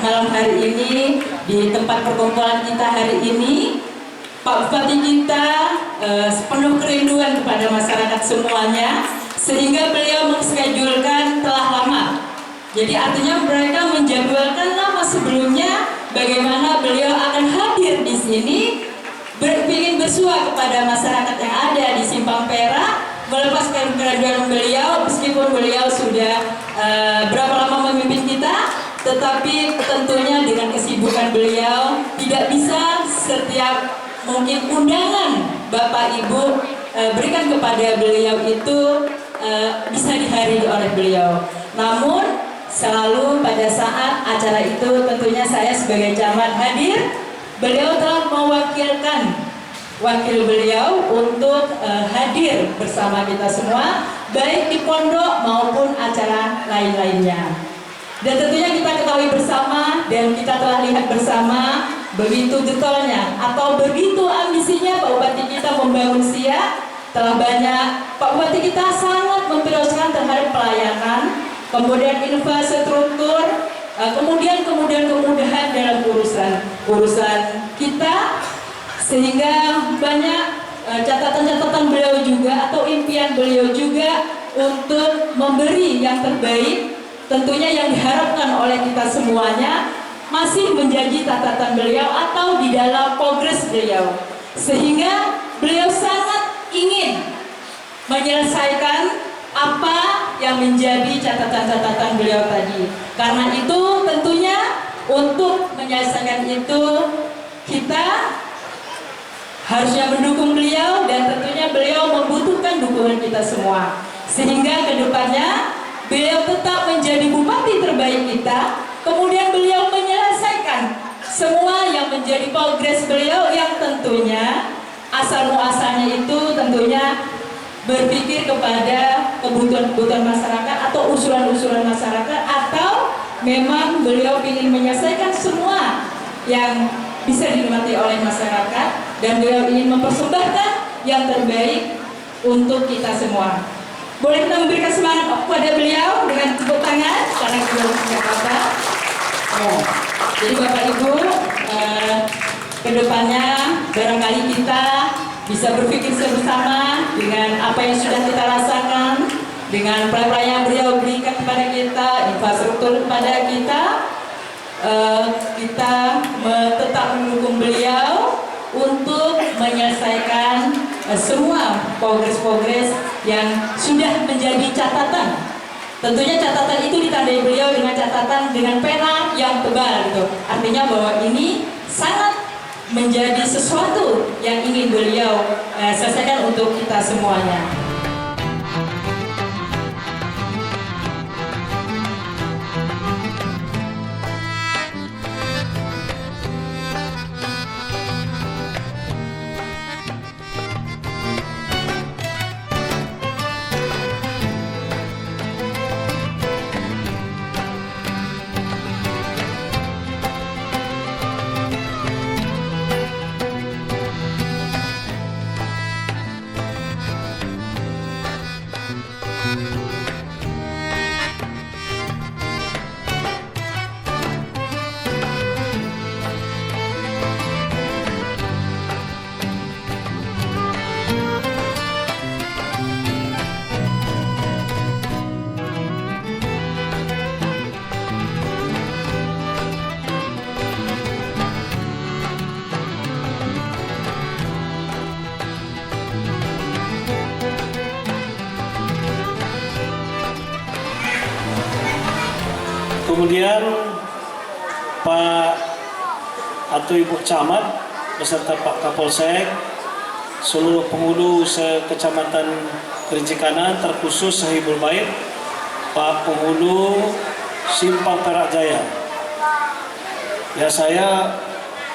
malam hari ini di tempat perkumpulan kita hari ini, Pak Bupati kita sepenuh kerinduan kepada masyarakat semuanya, sehingga beliau menschedulkan telah lama. Jadi artinya mereka menjadwalkan lama sebelumnya bagaimana beliau akan hadir di sini, ingin bersua kepada masyarakat yang ada di Simpang Perak, melepaskan kerinduan beliau meskipun beliau sudah berapa lama memimpin kita. Tetapi tentunya dengan kesibukan beliau tidak bisa setiap mungkin undangan Bapak Ibu berikan kepada beliau itu bisa dihadiri oleh beliau. Namun selalu pada saat acara itu tentunya saya sebagai camat hadir. Beliau telah mewakilkan wakil beliau untuk hadir bersama kita semua, baik di pondok maupun acara lain-lainnya. Dan tentunya kita ketahui bersama dan kita telah lihat bersama begitu getolnya atau begitu ambisinya Pak Bupati kita membangun Siak. Telah banyak Pak Bupati kita sangat memprioritaskan terhadap pelayanan, kemudian infrastruktur, kemudian kemudahan dalam urusan kita, sehingga banyak catatan-catatan beliau juga atau impian beliau juga untuk memberi yang terbaik. Tentunya yang diharapkan oleh kita semuanya masih menjadi catatan beliau atau di dalam progres beliau, sehingga beliau sangat ingin menyelesaikan apa yang menjadi catatan-catatan beliau tadi. Karena itu tentunya untuk menyelesaikan itu kita harusnya mendukung beliau, dan tentunya beliau membutuhkan dukungan kita semua, sehingga kedepannya beliau tetap menjadi bupati terbaik kita, kemudian beliau menyelesaikan semua yang menjadi progres beliau yang tentunya asal muasalnya itu tentunya berpikir kepada kebutuhan-kebutuhan masyarakat atau usulan-usulan masyarakat, atau memang beliau ingin menyelesaikan semua yang bisa dinikmati oleh masyarakat dan beliau ingin mempersembahkan yang terbaik untuk kita semua. Boleh kita memberikan semangat kepada beliau dengan tepuk tangan karena beliau punya kata. Jadi Bapak Ibu, kedepannya barangkali kita bisa berpikir bersama dengan apa yang sudah kita rasakan, dengan pelayanan yang beliau berikan kepada kita, infrastruktur kepada kita, kita tetap mendukung beliau untuk menyelesaikan semua progres-progres yang sudah menjadi catatan. Tentunya catatan itu ditandai beliau dengan catatan dengan pena yang tebal gitu. Artinya bahwa ini sangat menjadi sesuatu yang ingin beliau selesaikan untuk kita semuanya. Kemudian Pak atau Ibu Camat beserta Pak Kapolsek, seluruh penghulu sekecamatan Kerinci Kanan, terkhusus Sahibul Bait, Pak Penghulu Simpang Perak Jaya. Ya, saya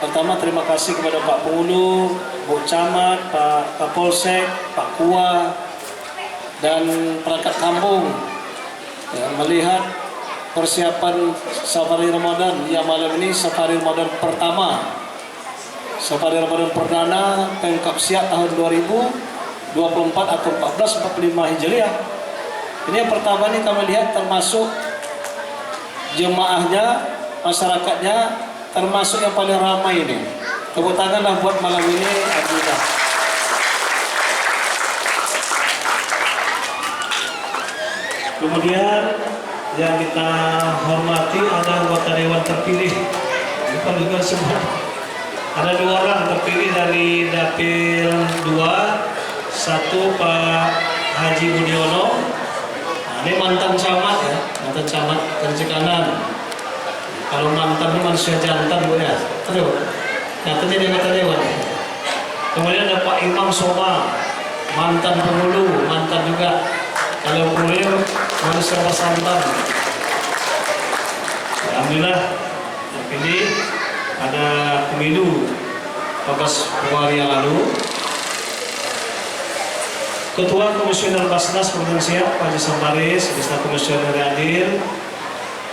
pertama terima kasih kepada Pak Penghulu, Bu Camat, Pak Kapolsek, Pak Kua, dan perangkat kampung ya, melihat persiapan safari Ramadan yang malam ini safari Ramadan pertama, safari Ramadan perdana Pemkab Siak tahun 2024 atau 1445 Hijriah. Ini yang pertama ini kami lihat termasuk jemaahnya, masyarakatnya, termasuk yang paling ramai ini. Tepuk tanganlah buat malam ini, alhamdulillah. Kemudian yang kita hormati ada anggota dewan terpilih, bukan juga semua. Ada 2 orang terpilih dari Dapil 2, 1 Pak Haji Budiono. Nah, ini mantan camat ya, mantan camat Kerinci Kanan. Kalau mantan ini manusia jantan Bu ya, terus. Nyatanya dia anggota dewan. Kemudian ada Pak Imam Soma, mantan penghulu, mantan juga. Kalau penghulu manusia santan. Alhamdulillah terpilih pada pemilu 14 Februari yang lalu. Ketua Komisioner Basnas Provinsi Siak Pak Haji Samparis, beserta Komisioner hadir.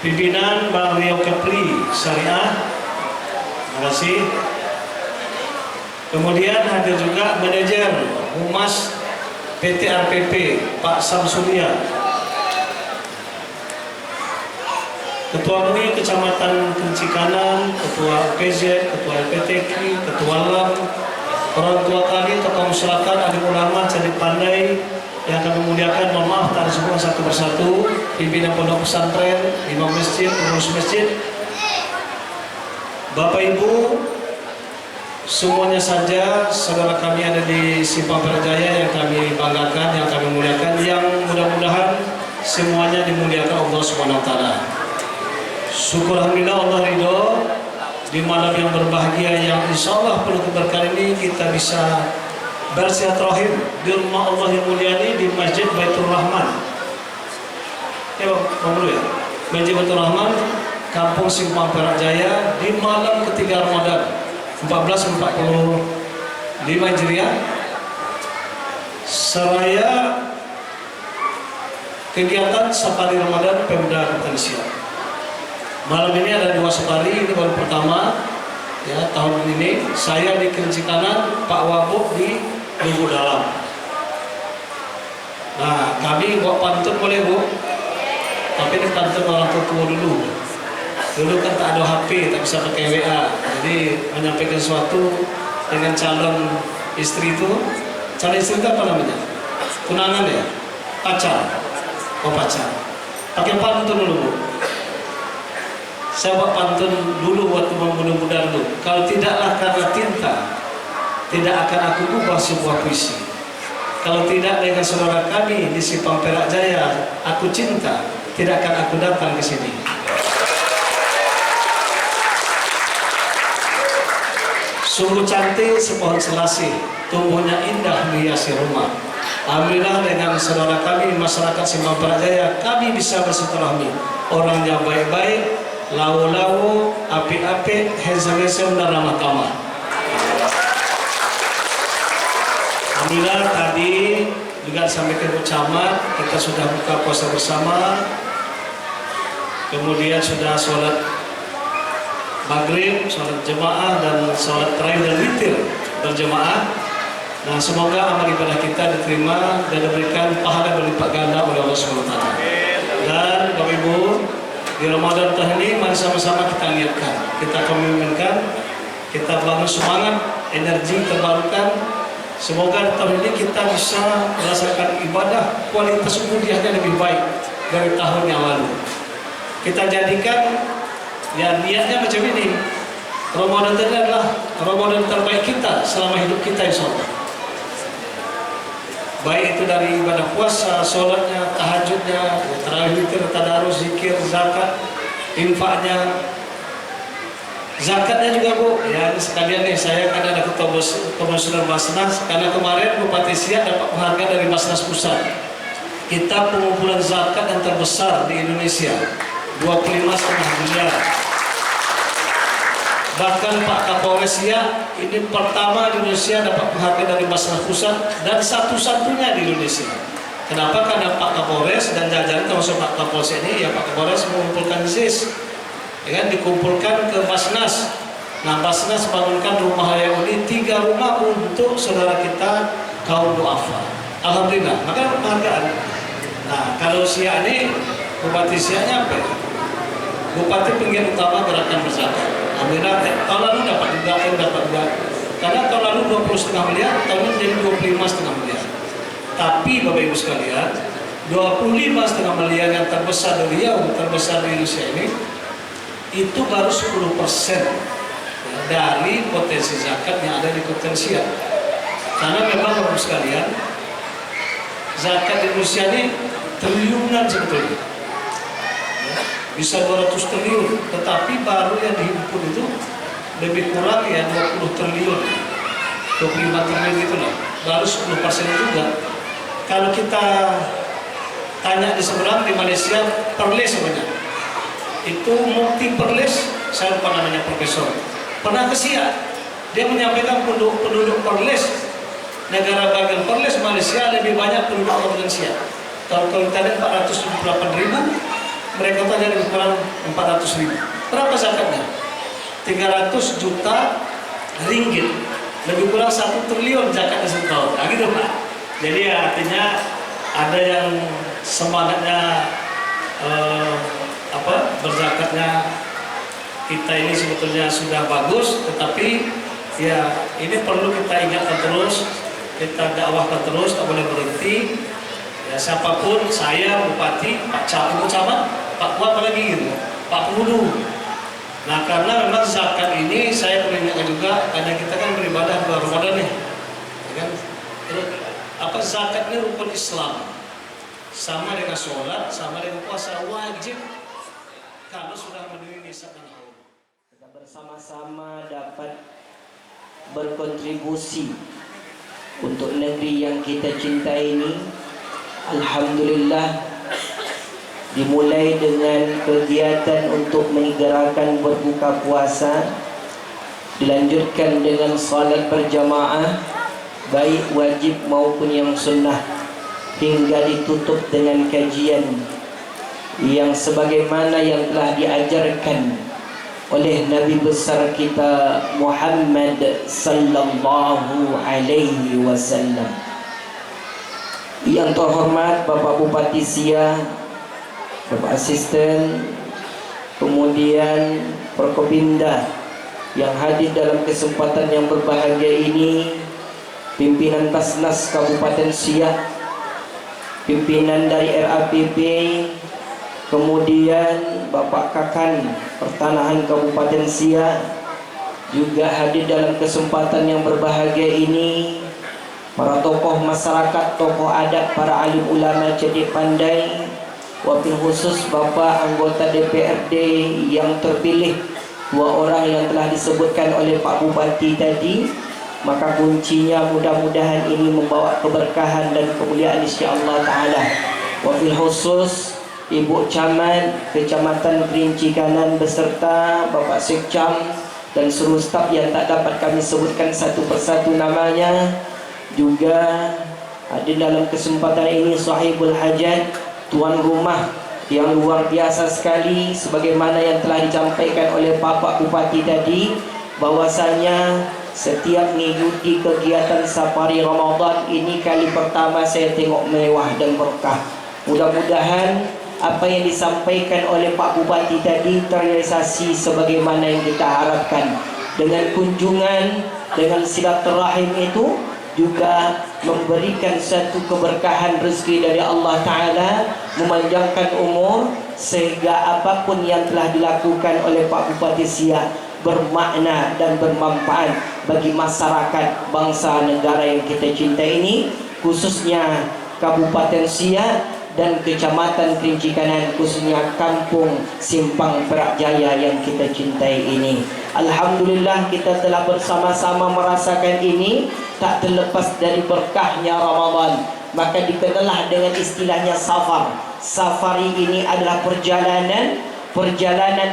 Pimpinan Bang Riau Kepri Syariah, terima kasih. Kemudian hadir juga manajer Humas PT RPP Pak Samsudia. Ketua MUI Kecamatan Kerinci Kanan, Ketua UPZ, Ketua LPTQ, Ketua LAM, orang tua kami, tokoh masyarakat, alim ulama, cerdik pandai yang kami muliakan, mohon maaf tak disebutkan satu persatu, pimpinan pondok pesantren, imam masjid, pengurus masjid, Bapak Ibu, semuanya saja saudara kami ada di Simpang Perak Jaya yang kami banggakan, yang kami muliakan, yang mudah-mudahan semuanya dimuliakan Allah SWT. Syukur alhamdulillah Allah ridho di malam yang berbahagia yang insya Allah penuh keberkahan ini kita bisa bersilaturahim di rumah Allah yang mulia ini di Masjid Baitur Rahman. Ya Bang Bulu ya, Masjid Baitur Rahman, Kampung Simpang Perak Jaya di malam ketiga Ramadan 1445 Hijriah. seraya kegiatan Safari Ramadan Pemda Kabupaten Siak. Malam ini ada 2 safari, ini baru pertama ya tahun ini. Saya di Kerinci Kanan, Pak Wabuk di Lugu Dalam. Nah, kami buat pantun boleh Bu, tapi ini pantun orang tua dulu. Dulu kan tak ada HP, tak bisa pakai WA. Jadi menyampaikan sesuatu dengan calon istri itu. Calon istri itu apa namanya? Tunangan ya? Pacar. Oh pacar. Pakai pantun dulu Bu. Saya buat pantun dulu waktu muda-muda dulu. Kalau tidaklah karena cinta, tidak akan aku ubah sebuah puisi. Kalau tidak dengan saudara kami di Simpang Perak Jaya, aku cinta, tidak akan aku datang ke sini. Sungguh cantik sepohon selasih, tumbuhnya indah menghiasi rumah. Alhamdulillah dengan saudara kami masyarakat Simpang Perak Jaya, kami bisa bersilaturahmi. Orangnya baik-baik, lau-lau, api-api, handsome dan ramah tamah. Alhamdulillah tadi juga sampaikan Bu Camat, kita sudah buka puasa bersama, kemudian sudah sholat maghrib, sholat jemaah dan sholat tarawih dan witir berjemaah. Nah, semoga amal ibadah kita diterima dan diberikan pahala berlipat ganda oleh Allah SWT. Dan Bapak Ibu, di Ramadan tahun ini mari sama-sama kita niatkan, kita komitmenkan, kita bangun semangat, energi terbarukan. Semoga tahun ini kita bisa merasakan ibadah kualitas kemudiannya lebih baik dari tahun yang lalu. Kita jadikan ya niatnya macam ini. Ramadan itu adalah Ramadan terbaik kita selama hidup kita, insya Allah. Baik itu dari ibadah puasa, sholatnya, tahajudnya, tarawih, witir, tadarus, zikir, zakat, infaknya, zakatnya juga Bu. Ya sekalian nih, saya kan ada komisioner Basnas, karena kemarin Bupati Siak dapat penghargaan dari Basnas Pusat. Kita pengumpulan zakat yang terbesar di Indonesia, 25,5 miliar. Bahkan Pak Kapolres Siak ini pertama di Indonesia dapat penghargaan dari Basnas Pusat dan satu-satunya di Indonesia. Kenapa? Karena Pak Kapolres dan jajaran termasuk Pak Kapolres ini, ya Pak Kapolres mengumpulkan ZIS, ya kan, dikumpulkan ke Basnas. Nah, Basnas bangunkan rumah layak huni 3 rumah untuk saudara kita kaum duafa. Alhamdulillah, maka penghargaan. Nah, kalau Siak ini, Bupati Siaknya apa? Bupati penggiat utama gerakan berzakat. Alhamdulillah, tahun lalu dapat juga, karena tahun lalu 20,5 miliar, tahun ini menjadi 25,5 miliar. Tapi Bapak Ibu sekalian, 25,5 miliar yang terbesar dari Indonesia ini, itu baru 10% dari potensi zakat yang ada di Kabupaten Siak. Karena memang Bapak Ibu sekalian, zakat di Indonesia ini triliunan sebetulnya. Bisa 200 triliun, tetapi baru yang dihimpun itu lebih kurang ya 20 triliun, 25 triliun itulah, baru 10% juga. Kalau kita tanya di seberang di Malaysia, Perlis sebenarnya, itu Mukti Perlis, saya lupa namanya profesor, pernah ke Siak, dia menyampaikan penduduk Perlis, negara bagian Perlis Malaysia lebih banyak penduduk Kabupaten Siak. Kalau kita lihat 478.000, mereka tanya lebih kurang 400.000. Berapa zakatnya? 300 juta ringgit, lebih kurang 1 triliun zakatnya setahun. Nah, gitu Pak. Jadi ya, artinya ada yang semangatnya berzakatnya kita ini sebetulnya sudah bagus, tetapi ya ini perlu kita ingatkan terus, kita dakwahkan terus, tak boleh berhenti. Ya siapapun, saya Bupati, Pak Camat, Pak Kuat apalagi gitu, Pak Penghulu. Nah karena memang zakat ini saya perlu ingatkan juga, karena kita kan beribadah bulan Ramadan nih, ya kan? Zakat ini rukun Islam, sama dengan sholat, sama dengan puasa, wajib kalau sudah memenuhi nisab dan haul. Kita bersama-sama dapat berkontribusi untuk negeri yang kita cintai ini. Alhamdulillah, dimulai dengan kegiatan untuk menyegerakan berbuka puasa, dilanjutkan dengan salat berjamaah, baik wajib maupun yang sunnah, hingga ditutup dengan kajian yang sebagaimana yang telah diajarkan oleh Nabi besar kita Muhammad sallallahu alaihi wasallam. Yang terhormat Bapak Bupati Siak, Bapak Asisten, kemudian Forkopimda yang hadir dalam kesempatan yang berbahagia ini, pimpinan Basnas Kabupaten Siak, pimpinan dari RAPP, kemudian Bapak Kakan Pertanahan Kabupaten Siak, juga hadir dalam kesempatan yang berbahagia ini para tokoh masyarakat, tokoh adat, para alim ulama cerdik pandai, wabil khusus Bapak anggota DPRD yang terpilih, 2 orang yang telah disebutkan oleh Pak Bupati tadi. Maka kuncinya mudah-mudahan ini membawa keberkahan dan kemuliaan insyaallah taala. Wabil khusus Ibu Camat Kecamatan Kerinci Kanan beserta Bapak Sekcam dan seluruh staf yang tak dapat kami sebutkan satu persatu namanya. Juga hadir dalam kesempatan ini sahibul hajat, tuan rumah yang luar biasa sekali, sebagaimana yang telah disampaikan oleh Bapak Bupati tadi, bahwasanya setiap mengikuti kegiatan safari Ramadan ini kali pertama saya tengok mewah dan berkah. Mudah-mudahan apa yang disampaikan oleh Pak Bupati tadi terrealisasi sebagaimana yang kita harapkan. Dengan kunjungan, dengan silaturahim itu juga memberikan satu keberkahan rezeki dari Allah Ta'ala, memanjangkan umur, sehingga apapun yang telah dilakukan oleh Pak Bupati Siak bermakna dan bermanfaat bagi masyarakat bangsa negara yang kita cintai ini, khususnya Kabupaten Siak dan Kecamatan Kerinci Kanan, khususnya Kampung Simpang Perak Jaya yang kita cintai ini. Alhamdulillah kita telah bersama-sama merasakan ini, tak terlepas dari berkahnya Ramadan. Maka dikenallah dengan istilahnya safar. Safari ini adalah perjalanan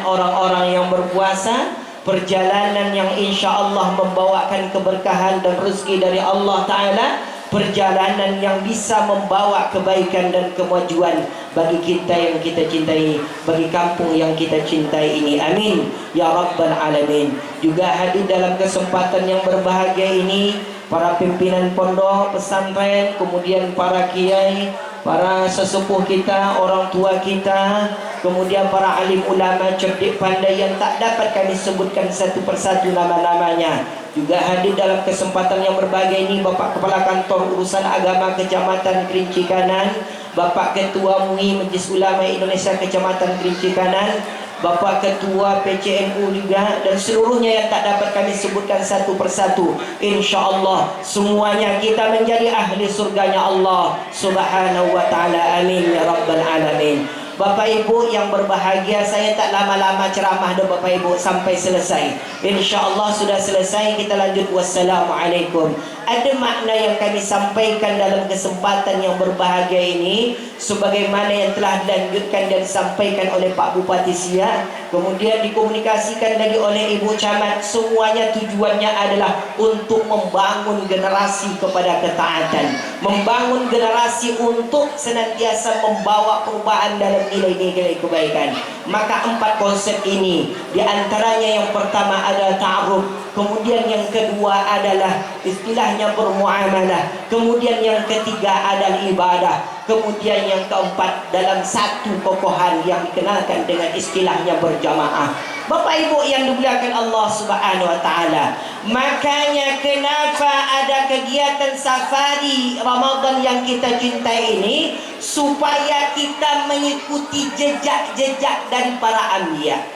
orang-orang yang berpuasa, perjalanan yang insya Allah membawakan keberkahan dan rezeki dari Allah Ta'ala, perjalanan yang bisa membawa kebaikan dan kemajuan bagi kita yang kita cintai, bagi kampung yang kita cintai ini. Amin ya rabbal alamin. Juga hadir dalam kesempatan yang berbahagia ini para pimpinan pondok pesantren, kemudian para kiai, para sesepuh kita, orang tua kita, kemudian para alim ulama cerdik pandai yang tak dapat kami sebutkan satu persatu nama-namanya. Juga hadir dalam kesempatan yang berbahagia ini Bapak Kepala Kantor Urusan Agama Kecamatan Kerinci Kanan, Bapak Ketua MUI Majlis Ulama Indonesia Kecamatan Kerinci Kanan, Bapak Ketua PCNU juga, dan seluruhnya yang tak dapat kami sebutkan satu persatu. InsyaAllah semuanya kita menjadi ahli surganya Allah Subhanahu wa ta'ala. Amin ya rabbal alamin. Bapak Ibu yang berbahagia, saya tak lama-lama ceramah dah Bapak Ibu sampai selesai. InsyaAllah sudah selesai, kita lanjut. Wassalamualaikum. Ada makna yang kami sampaikan dalam kesempatan yang berbahagia ini, sebagaimana yang telah dilanjutkan dan disampaikan oleh Pak Bupati Siak, kemudian dikomunikasikan lagi oleh Ibu Camat. Semuanya tujuannya adalah untuk membangun generasi kepada ketaatan, membangun generasi untuk senantiasa membawa perubahan dalam nilai-nilai kebaikan. Maka 4 konsep ini, diantaranya yang pertama adalah ta'aruf, kemudian yang kedua adalah istilahnya bermuamalah, kemudian yang ketiga adalah ibadah, kemudian yang keempat dalam satu kokohan yang dikenalkan dengan istilahnya berjamaah. Bapak Ibu yang dimuliakan Allah Subhanahu wa taala, makanya kenapa ada kegiatan safari Ramadan yang kita cintai ini, supaya kita mengikuti jejak-jejak dari para anbiya,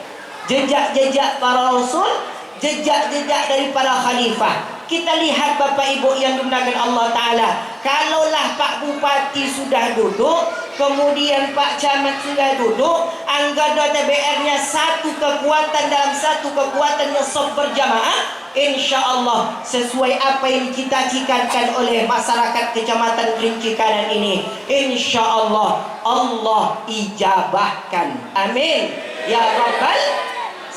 jejak-jejak para rasul, jejak-jejak dari para khalifah. Kita lihat Bapak Ibu yang dimuliakan Allah Ta'ala, kalaulah Pak Bupati sudah duduk, kemudian Pak Camat sudah duduk, anggota DPR-nya satu kekuatan dalam satu kekuatan yang soft berjamaah, insya Allah sesuai apa yang dicita-citakan oleh masyarakat Kecamatan Kerinci Kanan ini, insya Allah Allah ijabahkan. Amin ya rabbal.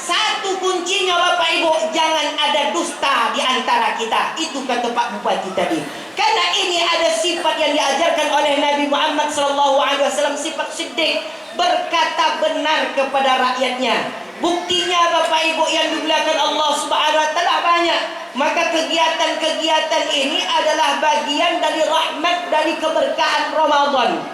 Satu kuncinya Bapak Ibu, jangan ada dusta di antara antara kita. Itu kata Pak Bupati tadi. Karena ini ada sifat yang diajarkan oleh Nabi Muhammad SAW, sifat siddiq, berkata benar kepada rakyatnya. Buktinya Bapak Ibu yang dimuliakan Allah Subhanahu wa taala banyak. Maka kegiatan-kegiatan ini adalah bagian dari rahmat, dari keberkahan Ramadan.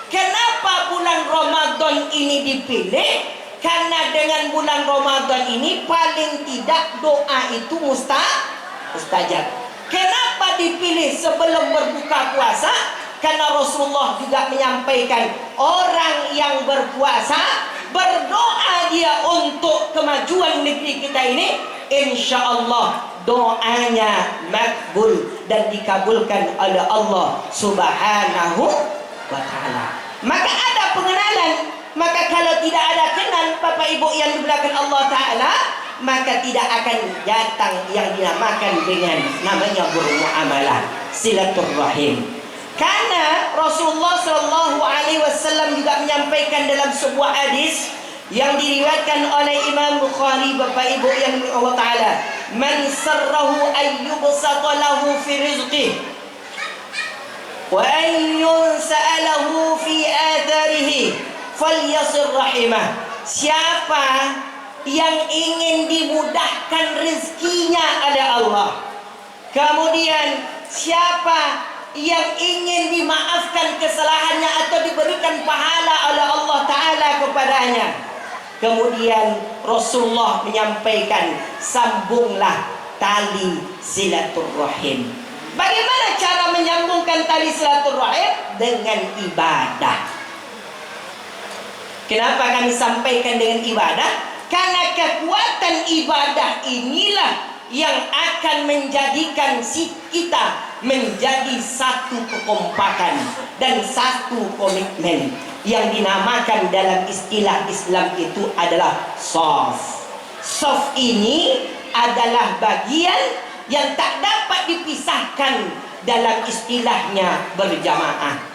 Kenapa bulan Ramadan ini dipilih? Karena dengan bulan Ramadan ini paling tidak doa itu mustajab. Kenapa dipilih sebelum berbuka puasa? Karena Rasulullah juga menyampaikan orang yang berpuasa berdoa dia untuk kemajuan negeri kita ini, insya Allah doanya makbul dan dikabulkan oleh Allah Subhanahu wa ta'ala. Maka ada pengenalan. Maka kalau tidak ada kenal Bapak Ibu yang dimuliakan Allah Ta'ala, maka tidak akan datang yang dinamakan dengan namanya bermuamalah, silaturrahim. Karena Rasulullah SAW juga menyampaikan dalam sebuah hadis yang diriwayatkan oleh Imam Bukhari, Bapak Ibu yang dimuliakan Allah Ta'ala, man sarrahu ayyubsata lahu fi rizqihi wa ayyunsa'alahu fi atharihi falyasir rahimah. Siapa yang ingin dimudahkan rezekinya oleh Allah, kemudian siapa yang ingin dimaafkan kesalahannya atau diberikan pahala oleh Allah Ta'ala kepadanya, kemudian Rasulullah menyampaikan, sambunglah tali silaturrahim. Bagaimana cara menyambungkan tali silaturrahim? Dengan ibadah. Kenapa kami sampaikan dengan ibadah? Karena kekuatan ibadah inilah yang akan menjadikan kita menjadi satu kekompakan dan satu komitmen yang dinamakan dalam istilah Islam itu adalah shaf. Shaf ini adalah bagian yang tak dapat dipisahkan dalam istilahnya berjamaah.